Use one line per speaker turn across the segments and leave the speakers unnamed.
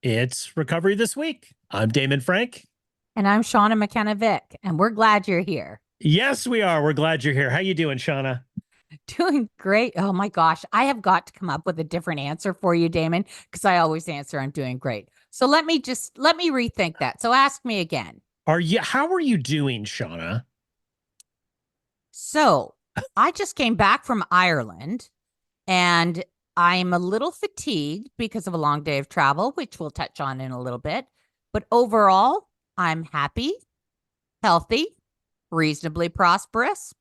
It's Recovery This Week. I'm Damon Frank.
And I'm Shauna McKenna Vick, and we're glad you're here.
Yes, we are. We're glad you're here. How you doing, Shauna?
Doing great. Oh my gosh. I have got to come up with a different answer for you, Damon, because I always answer I'm doing great. So let me rethink that. So ask me again.
How are you doing, Shauna?
So I just came back from Ireland and I'm a little fatigued because of a long day of travel, which we'll touch on in a little bit. But overall, I'm happy, healthy, reasonably prosperous.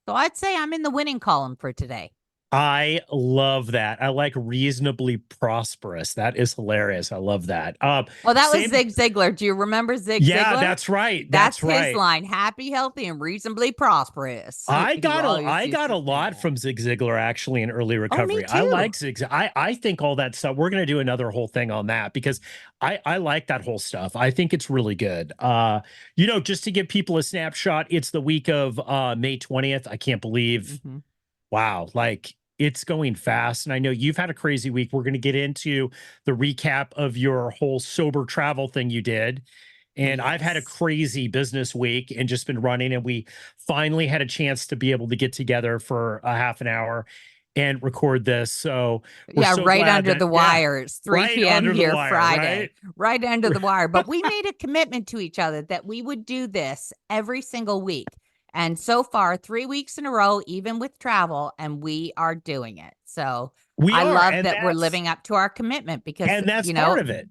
So I'd say I'm in the winning column for today.
I love that. I like reasonably prosperous. That is hilarious. I love that.
Well, that was
Same.
Zig Ziglar. Do you remember Zig
Yeah,
Ziglar?
that's right.
That's
That's
his
right.
line. Happy, healthy, and reasonably prosperous. He always
I
used
got
to
a
say
lot
that.
from Zig Ziglar actually in early
Oh, me
recovery. I
too.
like Zig. I think all that stuff. We're gonna do another whole thing on that because I like that whole stuff. I think it's really good. Just to give people a snapshot, it's the week of May 20th. I can't believe,
Hmm.
wow, like it's going fast. And I know you've had a crazy week. We're gonna get into the recap of your whole sober travel thing you did. And I've had a
Yes.
crazy business week and just been running. And we finally had a chance to be able to get together for a half an hour and record this. So we're
Yeah,
so
right
glad
under
that,
the
yeah,
wire. It's 3
right
p.m.
under the
here
wire, right?
Friday, right under the wire. But we made a commitment to each other that we would do this every single week. And so far, 3 weeks in a row, even with travel, and we are doing it. So
We
I
are.
love that we're living up to our commitment because,
And that's part of it.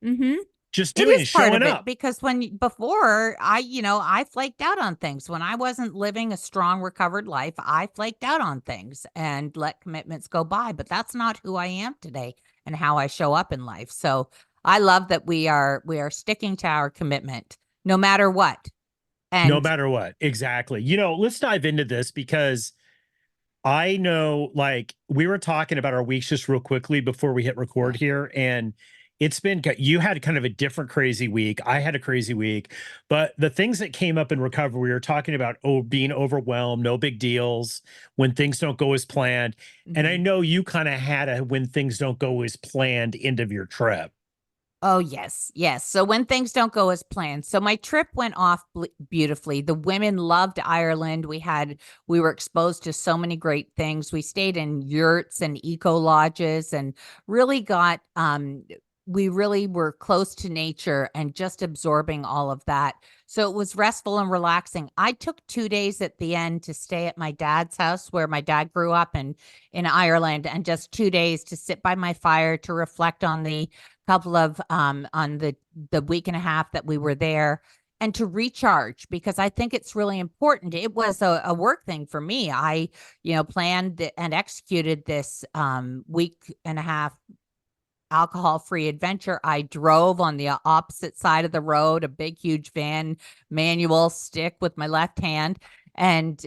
mhm.
Just
It
doing
is
is
part
showing
of it
up.
because before I flaked out on things. When I wasn't living a strong, recovered life, I flaked out on things and let commitments go by. But that's not who I am today and how I show up in life. So I love that we are sticking to our commitment no matter what.
No
And
matter what. Exactly. Let's dive into this because I know, like, we were talking about our weeks just real quickly before we hit record
yeah,
here, and you had kind of a different crazy week. I had a crazy week, but the things that came up in recovery, we were talking about being overwhelmed, no big deals when things don't go as planned. And I
mhm.
know you kind of had a when things don't go as planned end of your trip.
Oh, yes. Yes. So when things don't go as planned. So my trip went off beautifully. The women loved Ireland. We were exposed to so many great things. We stayed in yurts and eco lodges and really we really were close to nature and just absorbing all of that. So it was restful and relaxing. I took 2 days at the end to stay at my dad's house where my dad grew up in Ireland, and just 2 days to sit by my fire to reflect on the couple of on the week and a half that we were there, and to recharge, because I think it's really important. It was a work thing for me. I planned and executed this week and a half alcohol free adventure. I drove on the opposite side of the road, a big huge van, manual stick with my left hand. And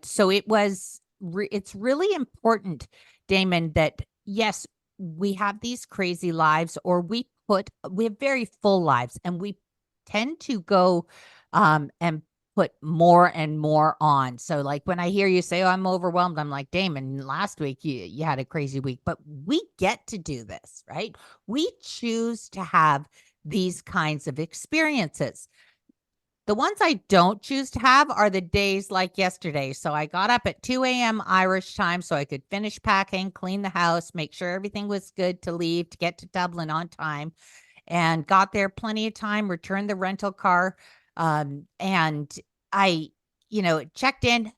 so it's really important, Damon, that yes, we have these crazy lives, or we have very full lives, and we tend to go and put more and more on. So like when I hear you say, "Oh, I'm overwhelmed," I'm like, "Damon, last week you had a crazy week." But we get to do this, right? We choose to have these kinds of experiences. The ones I don't choose to have are the days like yesterday. So I got up at 2 a.m. Irish time so I could finish packing, clean the house, make sure everything was good to leave to get to Dublin on time, and got there plenty of time, returned the rental car. And I, checked in,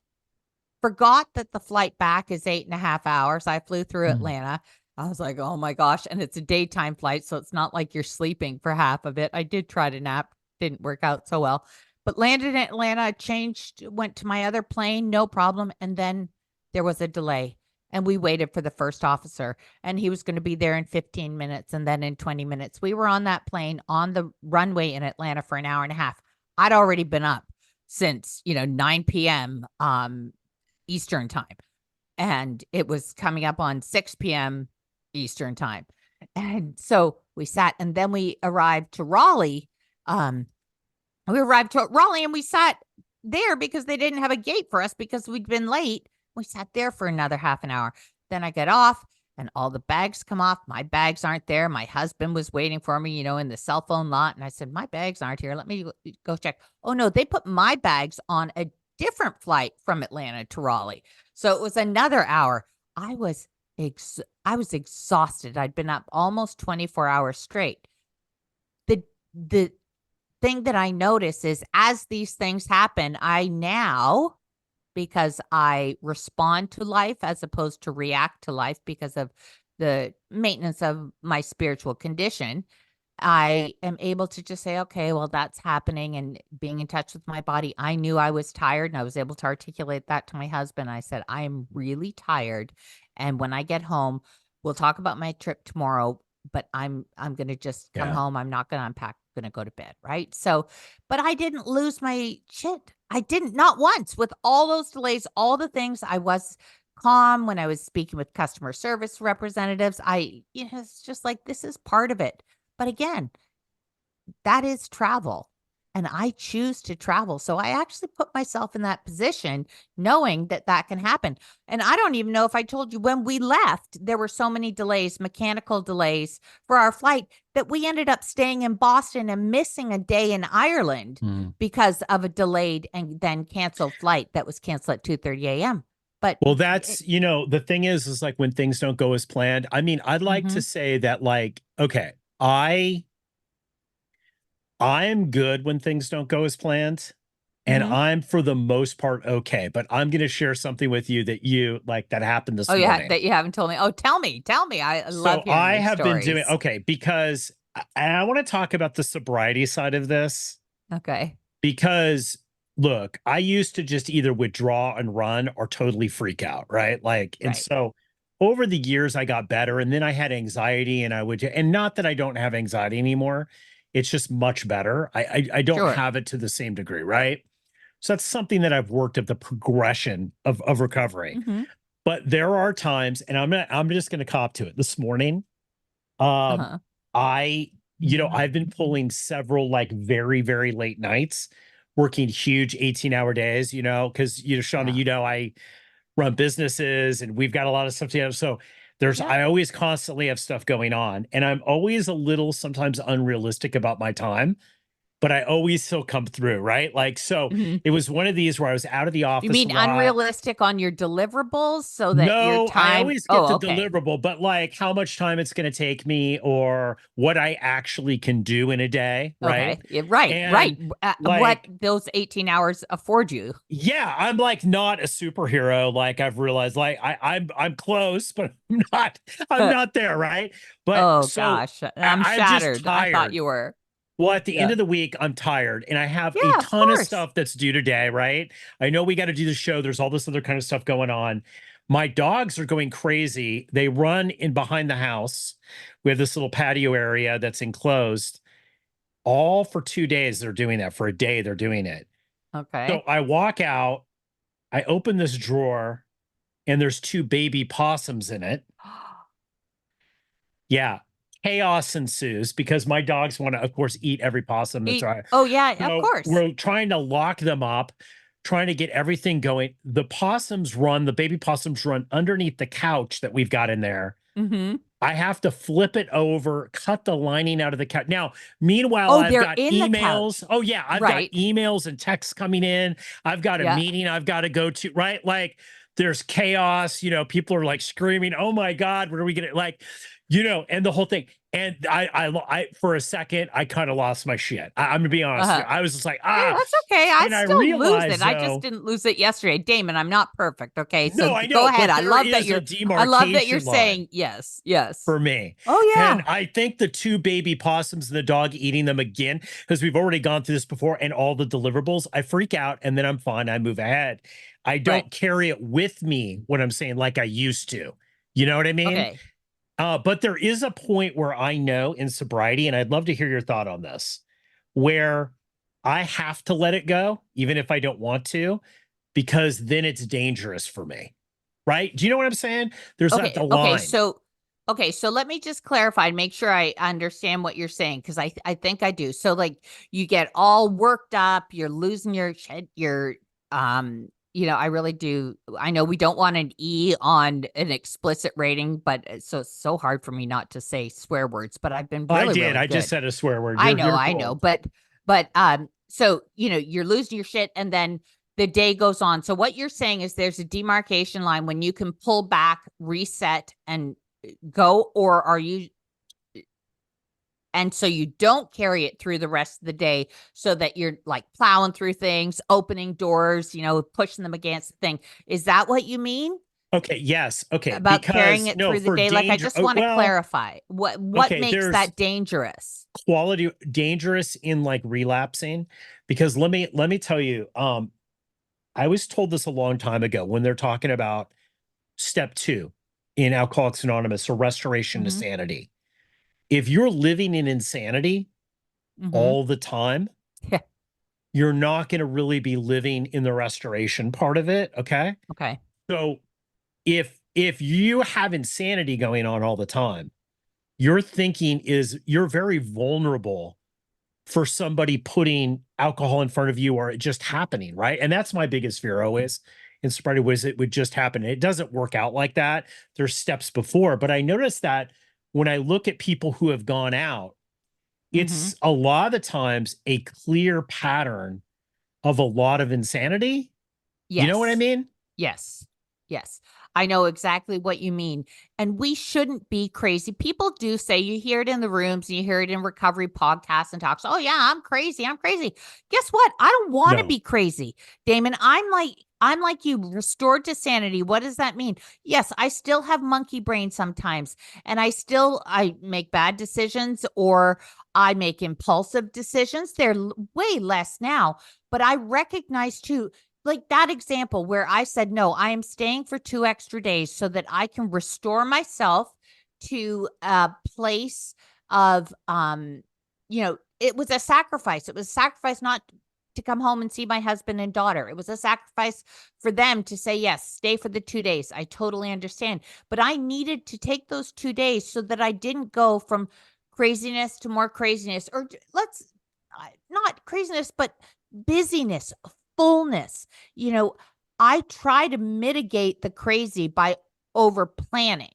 forgot that the flight back is 8.5 hours. I flew through
Mm.
Atlanta. I was like, oh my gosh. And it's a daytime flight. So it's not like you're sleeping for half of it. I did try to nap, didn't work out so well, but landed in Atlanta, changed, went to my other plane, no problem. And then there was a delay. And we waited for the first officer, and he was going to be there in 15 minutes. And then in 20 minutes, we were on that plane on the runway in Atlanta for an hour and a half. I'd already been up since 9 p.m. Eastern time, and it was coming up on 6 p.m. Eastern time. And so we sat, and then we arrived to Raleigh. We arrived to Raleigh and we sat there because they didn't have a gate for us because we'd been late. We sat there for another half an hour. Then I got off, and all the bags come off. My bags aren't there. My husband was waiting for me, in the cell phone lot. And I said, my bags aren't here. Let me go check. Oh, no, they put my bags on a different flight from Atlanta to Raleigh. So it was another hour. I was exhausted. I'd been up almost 24 hours straight. The thing that I notice is as these things happen, I now, because I respond to life as opposed to react to life because of the maintenance of my spiritual condition, I am able to just say, okay, well, that's happening, and being in touch with my body. I knew I was tired, and I was able to articulate that to my husband. I said, I am really tired. And when I get home, we'll talk about my trip tomorrow, but I'm going to just come
Yeah.
home. I'm not going to unpack, I'm going to go to bed. Right. So, but I didn't lose my shit. I didn't, not once, with all those delays, all the things. I was calm when I was speaking with customer service representatives. It's just like, this is part of it. But again, that is travel, and I choose to travel. So I actually put myself in that position knowing that that can happen. And I don't even know if I told you, when we left, there were so many delays, mechanical delays for our flight, that we ended up staying in Boston and missing a day in Ireland because of a delayed and then canceled flight that was canceled at 2:30 a.m. But
Well, that's, the thing is like when things don't go as planned. I mean, I'd like to say that, like, okay, I am good when things don't go as planned, and I'm for the most part okay. But I'm going to share something with you that happened this morning.
That you haven't told me. Oh, tell me. I love hearing
I
your
have
stories.
been doing because I want to talk about the sobriety side of this.
Okay.
Because look, I used to just either withdraw and run or totally freak out, right? And so over the years I got better, and then I had anxiety, and and not that I don't have anxiety anymore. It's just much better. I don't have it to the same degree, right? So that's something that I've worked at, the progression of recovery. But there are times, and I'm just gonna cop to it. This morning, I I've been pulling several like very, very late nights, working huge 18-hour days, because Shauna, I run businesses and we've got a lot of stuff together. So I always constantly have stuff going on, and I'm always a little sometimes unrealistic about my time, but I always still come through, right? So it was one of these where I was out of the office.
You mean unrealistic on your deliverables so that your
No, I
time?
always get the deliverable, but like how much time it's going to take me or what I actually can do in a day, right?
Okay. Yeah, right.
And
what those 18 hours afford you.
Yeah, I'm like not a superhero. Like I've realized, like I'm close, but I'm not there, right? But
oh gosh, I'm shattered. I thought you were.
Well, at the end of the week, I'm tired, and I have a
Yeah,
ton of stuff that's due today, right? I know we got to do the show. There's all this other kind of stuff going on. My dogs are going crazy. They run in behind the house. We have this little patio area that's enclosed. All for 2 days, they're doing that. For a day, they're doing it.
Okay.
So I walk out, I open this drawer, and there's two baby possums in it. Yeah. Chaos ensues because my dogs want to, of course, eat every possum that's right.
Oh, yeah,
So
of course.
we're trying to lock them up, trying to get everything going. The baby possums run underneath the couch that we've got in there. I have to flip it over, cut the lining out of the couch. Now, meanwhile, I've got emails. Oh, yeah. I've got emails and texts coming in. I've got a meeting I've got to go to, right? Like there's chaos. People are like screaming, oh my God, what are we going to and the whole thing. And I for a second, I kind of lost my shit. I'm gonna be honest. I was just like,
yeah, that's okay. I still lose it.
Though,
I just didn't lose it yesterday. Damon, I'm not perfect. Okay. So
no, I know,
go ahead. I love that you're
line
saying yes.
For me.
Oh, yeah.
And I think the two baby possums and the dog eating them again, because we've already gone through this before, and all the deliverables, I freak out and then I'm fine. I move ahead. I don't carry it with me, what I'm saying, like I used to. You know what I mean?
Okay.
But there is a point where I know in sobriety, and I'd love to hear your thought on this, where I have to let it go, even if I don't want to, because then it's dangerous for me. Right? Do you know what I'm saying? There's the line.
Okay, so let me just clarify and make sure I understand what you're saying, because I think I do. So like you get all worked up, you're losing your I really do. I know we don't want an E on an explicit rating, but it's so hard for me not to say swear words, but I've been
I
really,
did.
really
I just
good.
said a swear word.
I
You're
know,
gold.
but so you're losing your shit, and then the day goes on. So what you're saying is there's a demarcation line when you can pull back, reset, and go, or are you? And so you don't carry it through the rest of the day so that you're like plowing through things, opening doors, pushing them against the thing. Is that what you mean
Okay, yes. Okay,
about carrying
because
it
no,
through the
for
day? Like, I
danger.
just
Oh,
want to
well,
clarify what
okay,
makes
there's
that dangerous?
quality dangerous in like relapsing because let me tell you, I was told this a long time ago when they're talking about step 2 in Alcoholics Anonymous or restoration to
Mm-hmm.
sanity. If you're living in insanity
Mm-hmm.
all the time,
Yeah.
you're not going to really be living in the restoration part of it, okay?
Okay.
So if you have insanity going on all the time, your thinking is you're very vulnerable for somebody putting alcohol in front of you or it just happening, right? And that's my biggest fear always in sobriety was it would just happen. It doesn't work out like that. There's steps before, but I noticed that when I look at people who have gone out,
Mm-hmm.
it's a lot of the times a clear pattern of a lot of insanity. You know what I
Yes.
mean?
Yes. Yes. I know exactly what you mean. And we shouldn't be crazy. People do say, you hear it in the rooms, you hear it in recovery podcasts and talks. Oh, yeah, I'm crazy. I'm crazy. Guess what? I don't want to
No.
be crazy, Damon. I'm like you, restored to sanity. What does that mean? Yes, I still have monkey brain sometimes, and I make bad decisions, or I make impulsive decisions. They're way less now, but I recognize too, like that example where I said, no, I am staying for 2 extra days so that I can restore myself to a place of, it was a sacrifice. It was a sacrifice not to come home and see my husband and daughter. It was a sacrifice for them to say, yes, stay for the 2 days. I totally understand. But I needed to take those 2 days so that I didn't go from craziness to more craziness, or let's not craziness, but busyness, fullness. You know, I try to mitigate the crazy by over planning,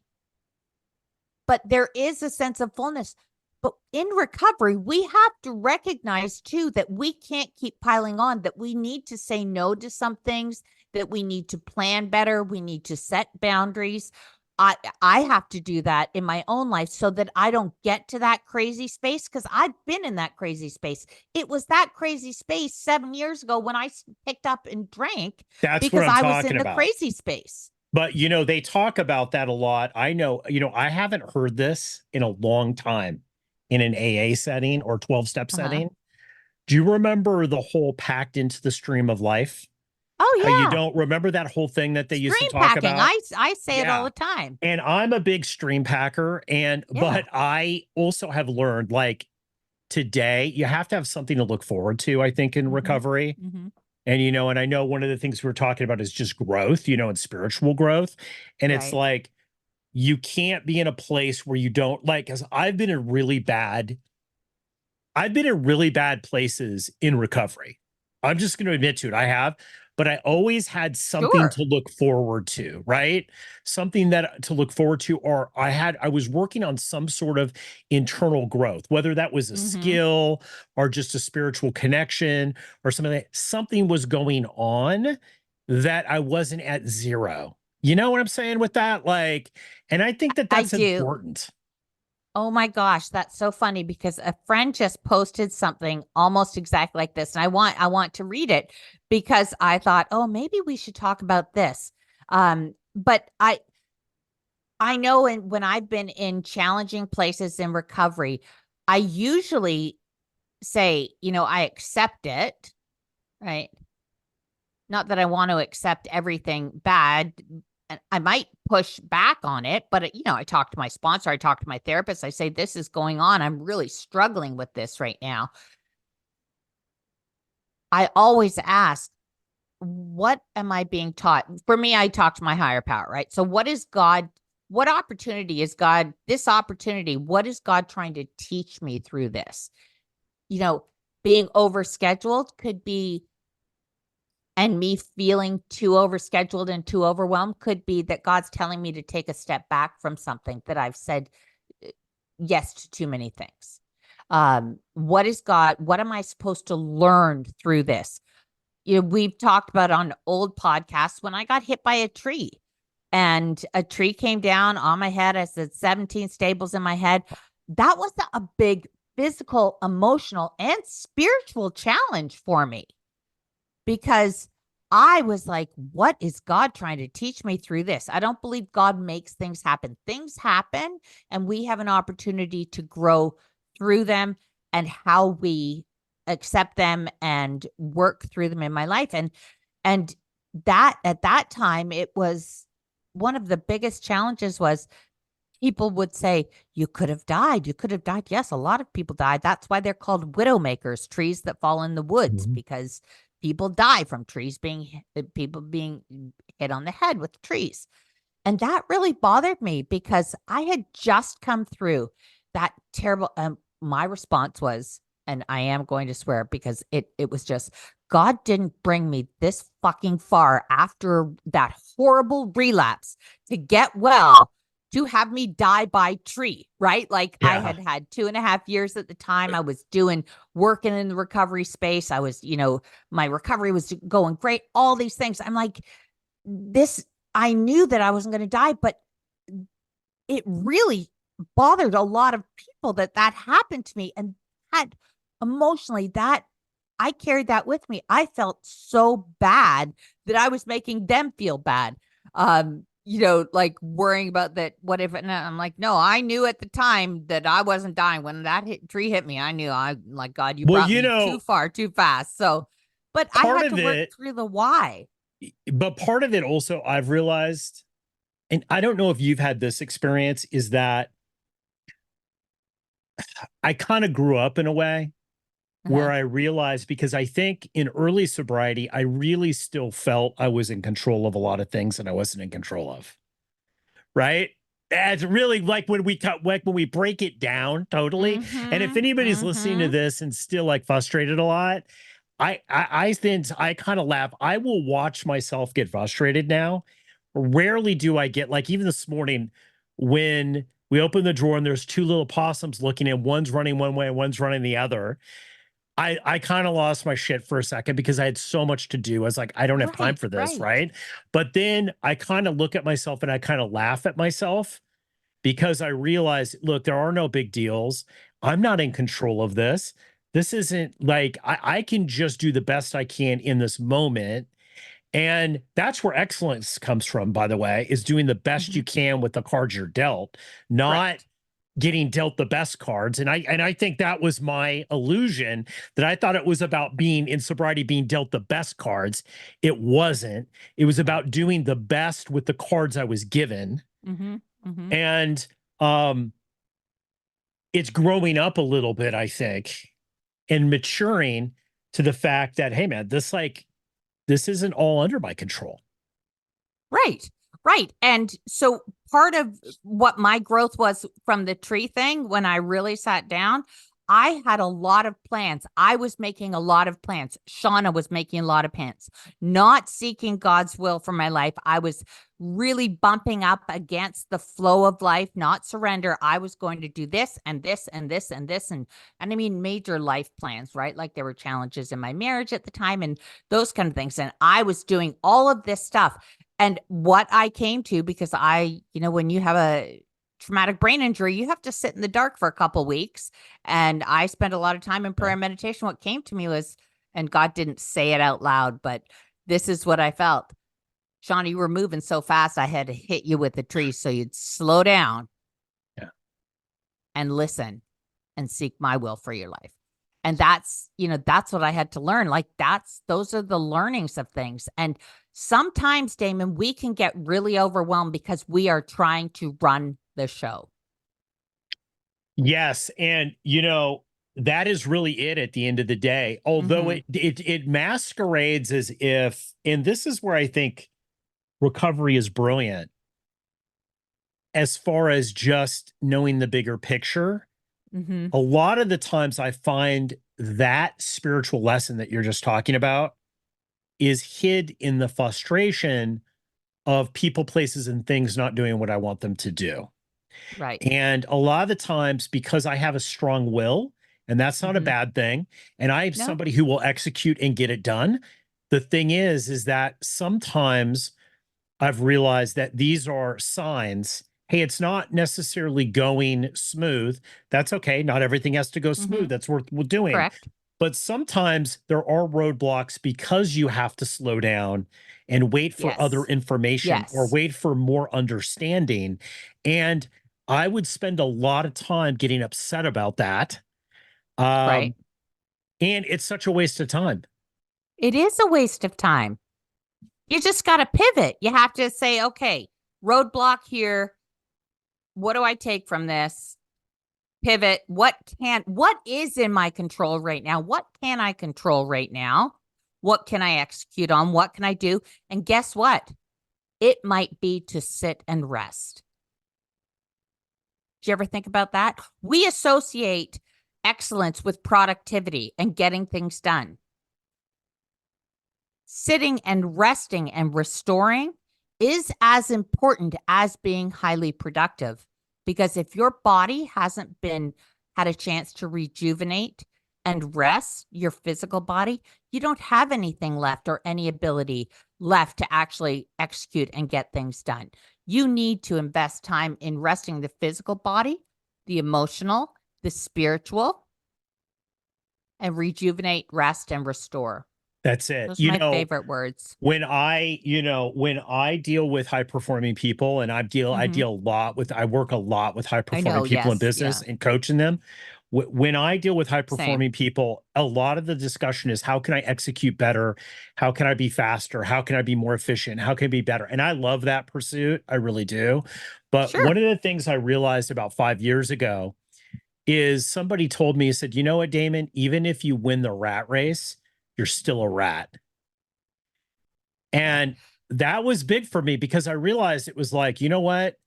but there is a sense of fullness. But in recovery, we have to recognize too that we can't keep piling on, that we need to say no to some things, that we need to plan better, we need to set boundaries. I have to do that in my own life so that I don't get to that crazy space, because I've been in that crazy space. It was that crazy space 7 years ago when I picked up and drank
That's what
because
I'm
I was
talking
in the
about.
crazy space.
But they talk about that a lot. I know, I haven't heard this in a long time in an AA setting or 12-step
Uh-huh.
setting. Do you remember the whole packed into the stream of life? How you
Oh yeah.
don't remember that whole thing that they used to
Stream
talk
packing.
about?
I say it all
Yeah.
the time.
And I'm a big stream packer
Yeah.
but I also have learned like today you have to have something to look forward to, I think, in
Mm-hmm.
recovery.
Mm-hmm.
And and I know one of the things we were talking about is just growth, and spiritual growth. And it's
Right.
like you can't be in a place where you don't like, because I've been in really bad places in recovery. I'm just going to admit to it. I have, but I always had something
Sure.
to look forward to, right? Something that to look forward to, or I was working on some sort of internal growth, whether that was a
Mm-hmm.
skill or just a spiritual connection or something was going on that I wasn't at zero. You know what I'm saying with that? Like, and I think that
I
that's
do.
important.
Oh my gosh, that's so funny because a friend just posted something almost exactly like this. And I want to read it because I thought, oh, maybe we should talk about this. But I know when I've been in challenging places in recovery, I usually say, I accept it, right? Not that I want to accept everything bad. And I might push back on it, but I talk to my sponsor, I talk to my therapist, I say, this is going on. I'm really struggling with this right now. I always ask, what am I being taught? For me, I talk to my higher power, right? So what opportunity is God, this opportunity, what is God trying to teach me through this? Being overscheduled could be And me feeling too overscheduled and too overwhelmed could be that God's telling me to take a step back from something that I've said yes to too many things. What is God? What am I supposed to learn through this? You know, we've talked about on old podcasts when I got hit by a tree and a tree came down on my head. I said 17 staples in my head. That was a big physical, emotional, and spiritual challenge for me because I was like, what is God trying to teach me through this? I don't believe God makes things happen. Things happen, and we have an opportunity to grow through them and how we accept them and work through them in my life. And that at that time, it was one of the biggest challenges was people would say, you could have died. You could have died. Yes, a lot of people died. That's why they're called widow makers, trees that fall in the woods, because people die from trees people being hit on the head with trees. And that really bothered me because I had just come through that terrible, my response was, and I am going to swear because it was just, God didn't bring me this fucking far after that horrible relapse to get well to have me die by tree, right? Like I
Yeah.
had 2.5 years at the time. I was working in the recovery space. I was, my recovery was going great. All these things. I'm like, I knew that I wasn't going to die, but it really bothered a lot of people that happened to me. And that emotionally, that I carried that with me. I felt so bad that I was making them feel bad. Like worrying about that. What if, and I'm like, no, I knew at the time that I wasn't dying when that tree hit me. I knew like, God, you brought me too far, too fast. So, but I had to work through the why.
But part of it also I've realized, and I don't know if you've had this experience, is that I kind of grew up in a way where I realized, because I think in early sobriety, I really still felt I was in control of a lot of things that I wasn't in control of. Right. It's really like when we break it down totally. And if anybody's listening to this and still like frustrated a lot, I think I kind of laugh. I will watch myself get frustrated now. Rarely do I get, like, even this morning when we open the drawer and there's two little possums looking at, one's running one way and one's running the other. I kind of lost my shit for a second because I had so much to do. I was like, I don't have time for this, right? But then I kind of look at myself and I kind of laugh at myself because I realize, look, there are no big deals. I'm not in control of this. This isn't like I can just do the best I can in this moment. And that's where excellence comes from, by the way, is doing the best you can with the cards you're dealt, not getting dealt the best cards. And I think that was my illusion, that I thought it was about being in sobriety, being dealt the best cards. It wasn't. It was about doing the best with the cards I was given. And it's growing up a little bit, I think, and maturing to the fact that, hey man, this isn't all under my control.
Right. Right. And so part of what my growth was from the tree thing, when I really sat down, I had a lot of plans. I was making a lot of plans. Shauna was making a lot of plans, not seeking God's will for my life. I was really bumping up against the flow of life, not surrender. I was going to do this and this and this and this. And I mean, major life plans, right? Like there were challenges in my marriage at the time and those kind of things. And I was doing all of this stuff. And what I came to, because when you have a traumatic brain injury, you have to sit in the dark for a couple weeks. And I spent a lot of time in prayer and meditation. What came to me was, and God didn't say it out loud, but this is what I felt. Shauna, you were moving so fast, I had to hit you with the tree so you'd slow down and listen and seek my will for your life. And that's what I had to learn. Like those are the learnings of things. And sometimes, Damon, we can get really overwhelmed because we are trying to run the show.
Yes. And that is really it at the end of the day. Although it masquerades as if, and this is where I think recovery is brilliant, as far as just knowing the bigger picture. A lot of the times I find that spiritual lesson that you're just talking about is hid in the frustration of people, places, and things not doing what I want them to do.
Right.
And a lot of the times, because I have a strong will, and that's not a
Mhm.
bad thing, and I have
No.
somebody who will execute and get it done. The thing is that sometimes I've realized that these are signs. Hey, it's not necessarily going smooth. That's okay. Not everything has to go smooth.
Mhm.
That's worth doing.
Correct.
But sometimes there are roadblocks because you have to slow down and wait for other
Yes.
information or
Yes.
wait for more understanding. And I would spend a lot of time getting upset about that.
Right.
Um, and it's such a waste of time.
It is a waste of time. You just got to pivot. You have to say, okay, roadblock here. What do I take from this? Pivot. What is in my control right now? What can I control right now? What can I execute on? What can I do? And guess what? It might be to sit and rest. Do you ever think about that? We associate excellence with productivity and getting things done. Sitting and resting and restoring is as important as being highly productive. Because if your body hasn't been had a chance to rejuvenate and rest your physical body, you don't have anything left or any ability left to actually execute and get things done. You need to invest time in resting the physical body, the emotional, the spiritual, and rejuvenate, rest, and restore.
That's it.
Those are my favorite words.
When I deal with high performing people, and
Mhm.
I work a lot with high
I
performing
know,
people in
yes,
business
yeah,
and coaching them. When I deal with high
same.
performing people, a lot of the discussion is how can I execute better? How can I be faster? How can I be more efficient? How can I be better? And I love that pursuit. I really do. But one
Sure.
of the things I realized about 5 years ago is somebody told me, he said, you know what, Damon, even if you win the rat race, you're still a rat.
Yeah.
And that was big for me because I realized it was like, you know what?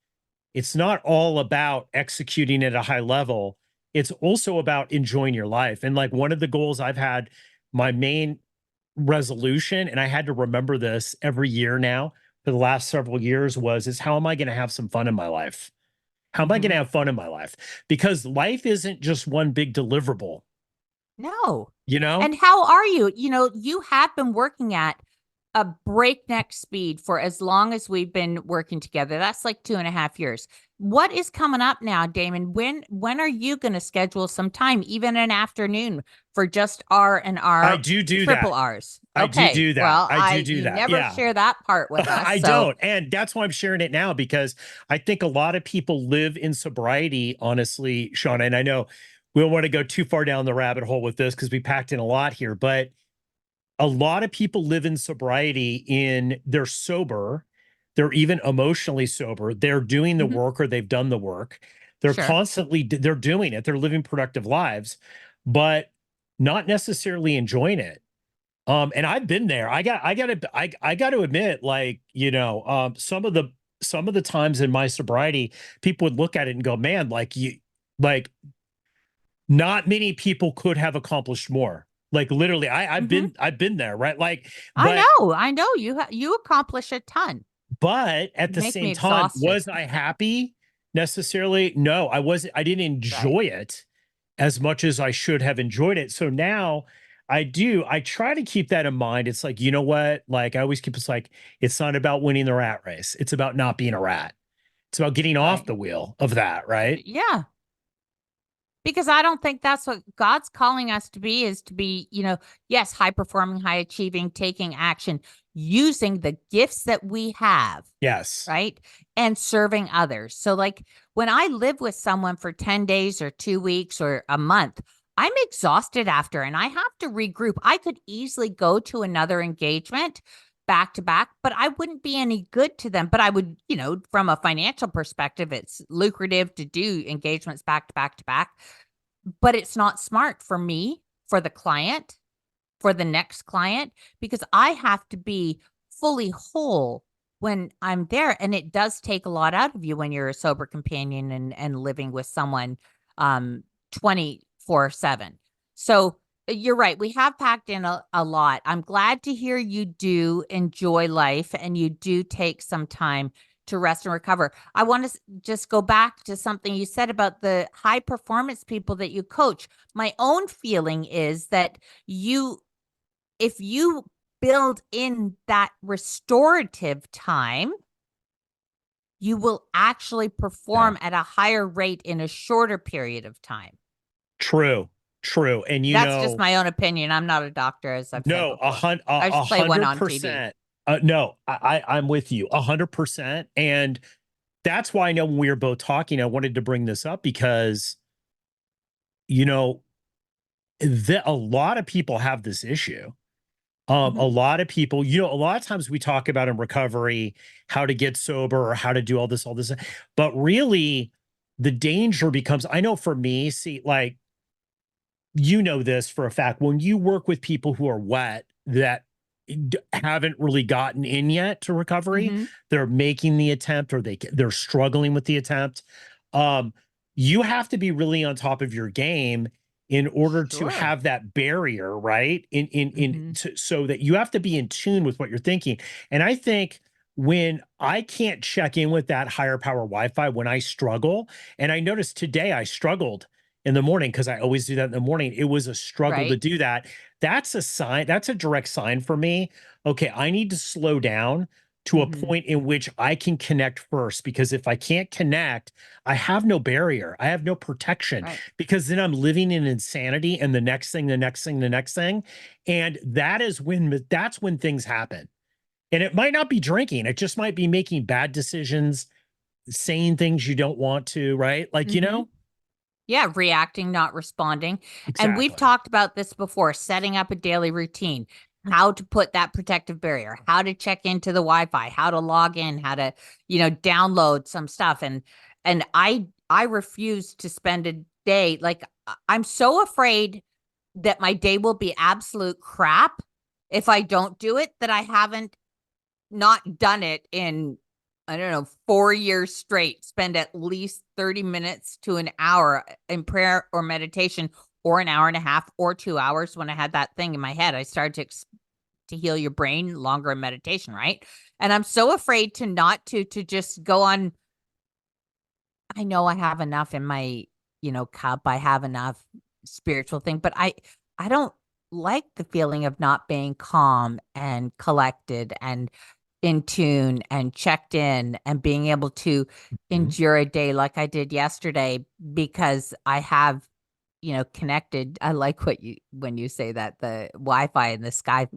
It's not all about executing at a high level. It's also about enjoying your life. And like one of the goals I've had, my main resolution, and I had to remember this every year now for the last several years is how am I going to have some fun in my life? How am I going to
Mhm.
have fun in my life? Because life isn't just one big deliverable,
No.
you know?
And how are you? You have been working at a breakneck speed for as long as we've been working together. That's like 2.5 years. What is coming up now, Damon? When are you going to schedule some time, even an afternoon, for just R and
I
R
do
triple
that.
R's?
I
Okay.
do that.
Well,
I
I
do
you
that.
never
Yeah.
share that part with us.
I
So
don't. And that's why I'm sharing it now because I think a lot of people live in sobriety, honestly, Shauna. And I know we don't want to go too far down the rabbit hole with this because we packed in a lot here, but a lot of people live in sobriety in they're sober, they're even emotionally sober, they're doing the
mhm,
work or they've done the work. They're
sure.
constantly they're doing it, they're living productive lives, but not necessarily enjoying it. And I've been there. I got to admit, like, some of the times in my sobriety, people would look at it and go, man, like not many people could have accomplished more. Like literally,
Mhm.
I've been there, right? But
I know you accomplish a ton.
but at
You
the
make me
same time,
exhausted.
was I happy necessarily? No, I wasn't. I didn't
Right.
enjoy it as much as I should have enjoyed it. So now I do. I try to keep that in mind. It's like, you know what? Like I always keep it's like, it's not about winning the rat race. It's about not being a rat. It's about getting off
Right.
the wheel of that, right?
Yeah. Because I don't think that's what God's calling us to be is to be, yes, high performing, high achieving, taking action, using the gifts that we have,
Yes.
right? And serving others. So, like when I live with someone for 10 days or 2 weeks or a month, I'm exhausted after and I have to regroup. I could easily go to another engagement back to back, but I wouldn't be any good to them. But I would, from a financial perspective, it's lucrative to do engagements back to back to back, but it's not smart for me, for the client, for the next client, because I have to be fully whole when I'm there. And it does take a lot out of you when you're a sober companion and living with someone 24/7. So You're right. We have packed in a lot. I'm glad to hear you do enjoy life and you do take some time to rest and recover. I want to just go back to something you said about the high performance people that you coach. My own feeling is that if you build in that restorative time, you will actually
Yeah.
perform at a higher rate in a shorter period of time.
True. True. And
That's just my own opinion. I'm not a doctor, as I've said
no,
before. I
a
just play one
hundred
on TV.
percent. No, I'm with you 100%. And that's why I know when we were both talking, I wanted to bring this up because, you know, a lot of people have this issue. A
Mhm.
lot of people, a lot of times we talk about in recovery how to get sober or how to do all this, but really the danger becomes, I know for me, see, like, this for a fact, when you work with people who are wet that haven't really gotten in yet to recovery,
Mhm.
they're making the attempt or they're struggling with the attempt. Um, you have to be really on top of your game in order to
Sure.
have that barrier, right?
Mhm.
So that you have to be in tune with what you're thinking. And I think when I can't check in with that higher power Wi-Fi, when I struggle, and I noticed today I struggled in the morning because I always do that in the morning. It was a struggle to
Right.
do that. That's a sign, that's a direct sign for me. Okay, I need to slow down to a
Mhm.
point in which I can connect first because if I can't connect, I have no barrier. I have no protection
Right.
because then I'm living in insanity and the next thing, the next thing, the next thing. And that's when things happen. And it might not be drinking, it just might be making bad decisions, saying things you don't want to, right? Like,
Mhm. Yeah, reacting, not responding. And we've
exactly.
talked about this before, setting up a daily routine, how to put that protective barrier, how to check into the Wi-Fi, how to log in, how to, download some stuff. And I refuse to spend a day like I'm so afraid that my day will be absolute crap if I don't do it that I haven't not done it in, I don't know, 4 years straight, spend at least 30 minutes to an hour in prayer or meditation, or an hour and a half or 2 hours. When I had that thing in my head, I started to heal your brain longer in meditation, right? And I'm so afraid to not to just go on. I know I have enough in my, cup. I have enough spiritual thing, but I don't like the feeling of not being calm and collected and in tune and checked in and being able to
Mhm.
endure a day like I did yesterday because I have, connected. I like what you when you say that the Wi-Fi in the sky,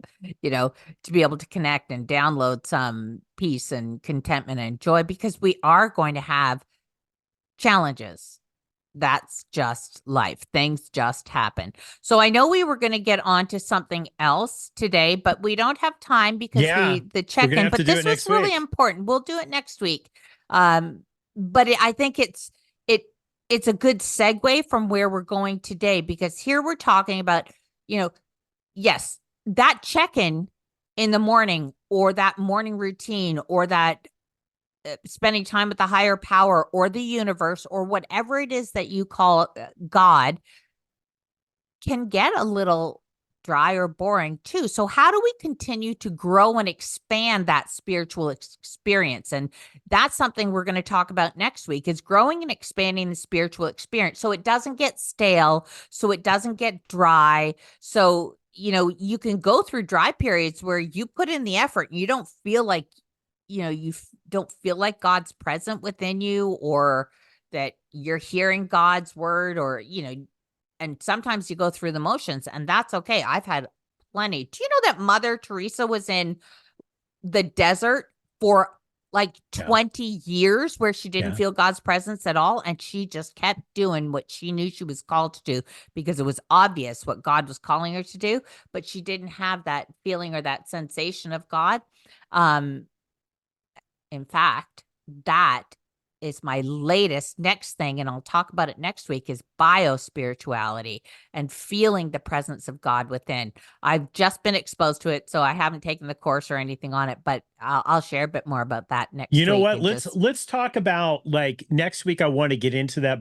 to be able to connect and download some peace and contentment and joy because we are going to have challenges. That's just life. Things just happen. So I know we were going to get on to something else today, but we don't have time because
Yeah,
the
we're gonna
check-in,
have to
but
do
this
it
was
next
really
week.
important. We'll do it next week. But I think it it's a good segue from where we're going today because here we're talking about, you know, yes, that check-in in the morning or that morning routine or that spending time with the higher power or the universe or whatever it is that you call God can get a little dry or boring too. So, how do we continue to grow and expand that spiritual experience? And that's something we're going to talk about next week is growing and expanding the spiritual experience so it doesn't get stale, so it doesn't get dry. So, you can go through dry periods where you put in the effort and you don't feel like, don't feel like God's present within you or that you're hearing God's word or, and sometimes you go through the motions and that's okay. I've had plenty. Do you know that Mother Teresa was in the desert for like
Yeah,
20 years where she didn't
yeah.
feel God's presence at all? And she just kept doing what she knew she was called to do because it was obvious what God was calling her to do, but she didn't have that feeling or that sensation of God. Um, in fact, that is my latest next thing, and I'll talk about it next week, is biospirituality and feeling the presence of God within. I've just been exposed to it, so I haven't taken the course or anything on it, but I'll share a bit more about that
You
next
know
week
what?
and just,
Let's talk about like next week. I want to get into that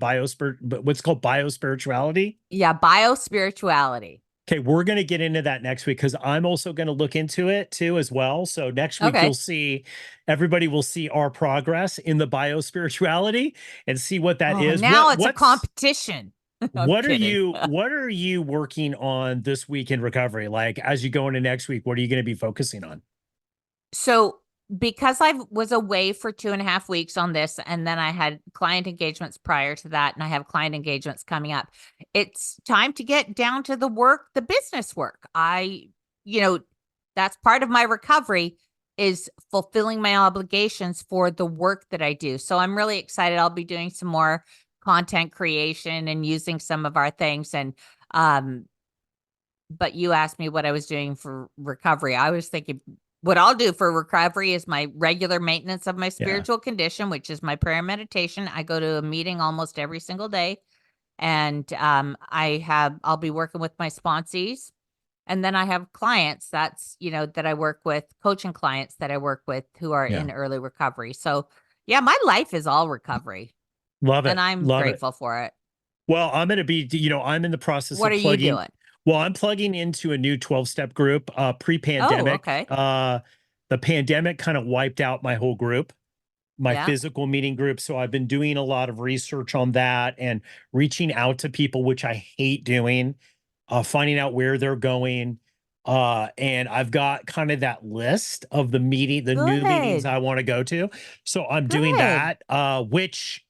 what's called biospirituality.
yeah, biospirituality.
Okay, we're going to get into that next week because I'm also going to look into it too as well. So next week
Okay.
you'll see everybody will see our progress in the biospirituality and see what that
Oh,
is.
now it's a competition. I'm
What are
kidding.
you working on this week in recovery? Like as you go into next week, what are you going to be focusing on?
So because I was away for 2.5 weeks on this, and then I had client engagements prior to that, and I have client engagements coming up, it's time to get down to the work, the business work. You know, that's part of my recovery is fulfilling my obligations for the work that I do. So I'm really excited. I'll be doing some more content creation and using some of our things. And but you asked me what I was doing for recovery. I was thinking what I'll do for recovery is my regular maintenance of my
Yeah.
spiritual condition, which is my prayer and meditation. I go to a meeting almost every single day. And I'll be working with my sponsees. And then I have clients that I work with, coaching clients that I work with who are
Yeah.
in early recovery. So yeah, my life is all recovery
Love
and
it.
I'm
Love it.
grateful for it.
Well, I'm going to be, I'm in the process
What
of
are you doing?
I'm plugging into a new 12-step group,
Oh,
pre-pandemic.
okay.
The pandemic kind of wiped out my whole group, my
Yeah.
physical meeting group. So I've been doing a lot of research on that and reaching out to people, which I hate doing, finding out where they're going. And I've got kind of that list of the new meetings
Good.
I want to go to. So I'm doing
Good.
that, which,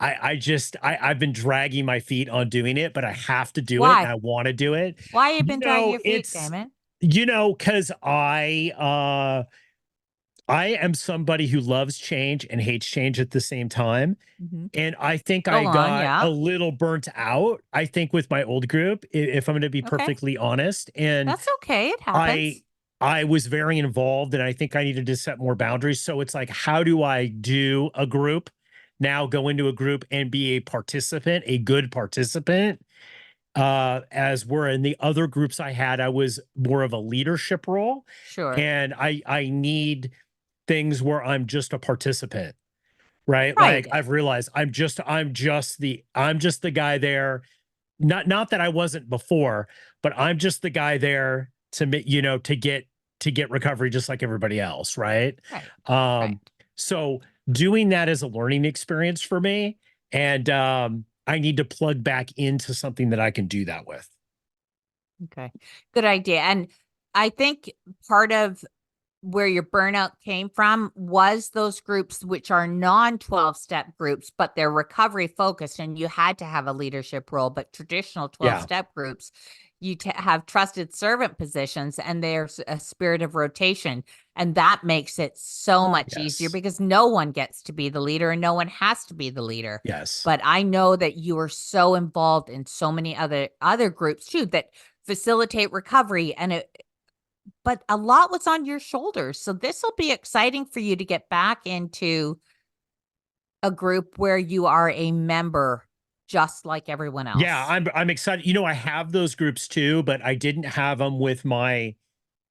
I've been dragging my feet on doing it, but I have to do it and
Why?
I want to do it.
Why you been dragging your feet,
It's,
Damon?
because I am somebody who loves change and hates change at the same time.
Mm-hmm.
And I think
Go
I
on.
got a
Yeah.
little burnt out, I think, with my old group, if I'm going to be
Okay.
perfectly honest. And
That's okay. It
I
happens.
I was very involved and I think I needed to set more boundaries. So it's like, how do I do a group now, go into a group and be a participant, a good participant? As were in the other groups I had, I was more of a leadership role.
Sure.
And I need things where I'm just a participant, right? Like
Right.
I've realized I'm just the guy there. Not that I wasn't before, but I'm just the guy there to to get recovery just like everybody else, right?
Right. Right.
Um, so doing that is a learning experience for me, and I need to plug back into something that I can do that with.
Okay. Good idea. And I think part of where your burnout came from was those groups which are non-12 step groups, but they're recovery focused and you had to have a leadership role. But traditional 12
Yeah.
step groups, you have trusted servant positions and there's a spirit of rotation. And that makes it so much easier
Yes.
because no one gets to be the leader and no one has to be the leader.
Yes.
But I know that you are so involved in so many other groups too that facilitate recovery but a lot was on your shoulders. So this will be exciting for you to get back into a group where you are a member just like everyone
Yeah,
else.
I'm excited. I have those groups too, but I didn't have them with my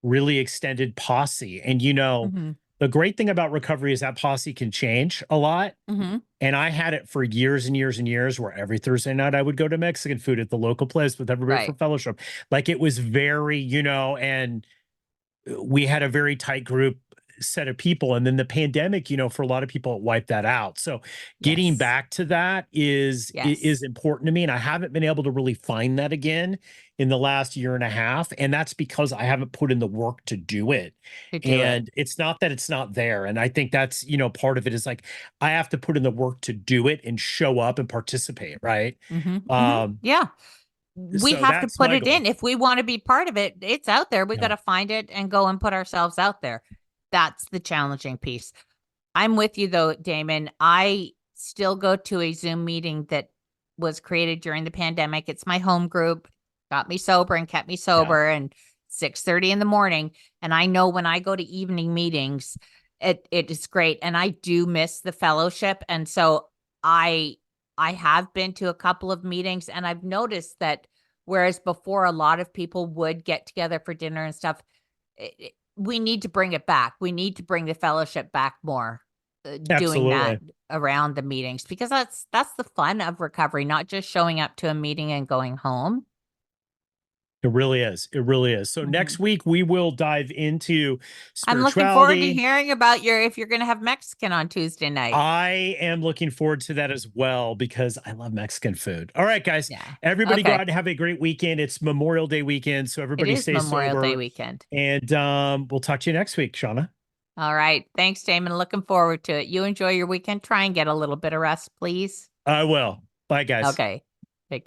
really extended posse. And
Mm-hmm.
the great thing about recovery is that posse can change a lot.
Mm-hmm.
And I had it for years and years and years where every Thursday night I would go to Mexican food at the local place with everybody for
Right.
fellowship. Like it was very, and we had a very tight group set of people. And then the pandemic, for a lot of people, it wiped that out. So getting
Yes.
back to that is
Yes.
important to me. And I haven't been able to really find that again in the last year and a half. And that's because I haven't put in the work to do it.
To do it.
And it's not that it's not there. And I think that's, part of it is like I have to put in the work to do it and show up and participate. Right.
Mm-hmm. Mm-hmm.
Um,
Yeah. We
so
have to
that's
put
my
it
goal.
in. If we want to be part of it, it's out there. We got
Yeah.
to find it and go and put ourselves out there. That's the challenging piece. I'm with you though, Damon. I still go to a Zoom meeting that was created during the pandemic. It's my home group, got me sober and kept me
Yeah.
sober and 6:30 in the morning. And I know when I go to evening meetings, it is great. And I do miss the fellowship. And so I I have been to a couple of meetings and I've noticed that whereas before a lot of people would get together for dinner and stuff, we need to bring it back. We need to bring the fellowship back more, doing that
Absolutely.
around the meetings because that's the fun of recovery, not just showing up to a meeting and going home.
It really is. It really is. So
Mhm.
next week we will dive into
I'm looking forward to
spirituality.
hearing about if you're going to have Mexican on Tuesday night.
I am looking forward to that as well because I love Mexican food. All right, guys.
Yeah.
Everybody go
Okay.
out and have a great weekend. It's Memorial Day weekend, so
It
everybody
is
stay
Memorial
sober.
Day weekend.
And we'll talk to you next week, Shauna.
All right. Thanks, Damon. Looking forward to it. You enjoy your weekend. Try and get a little bit of rest, please.
I will. Bye, guys.
Okay.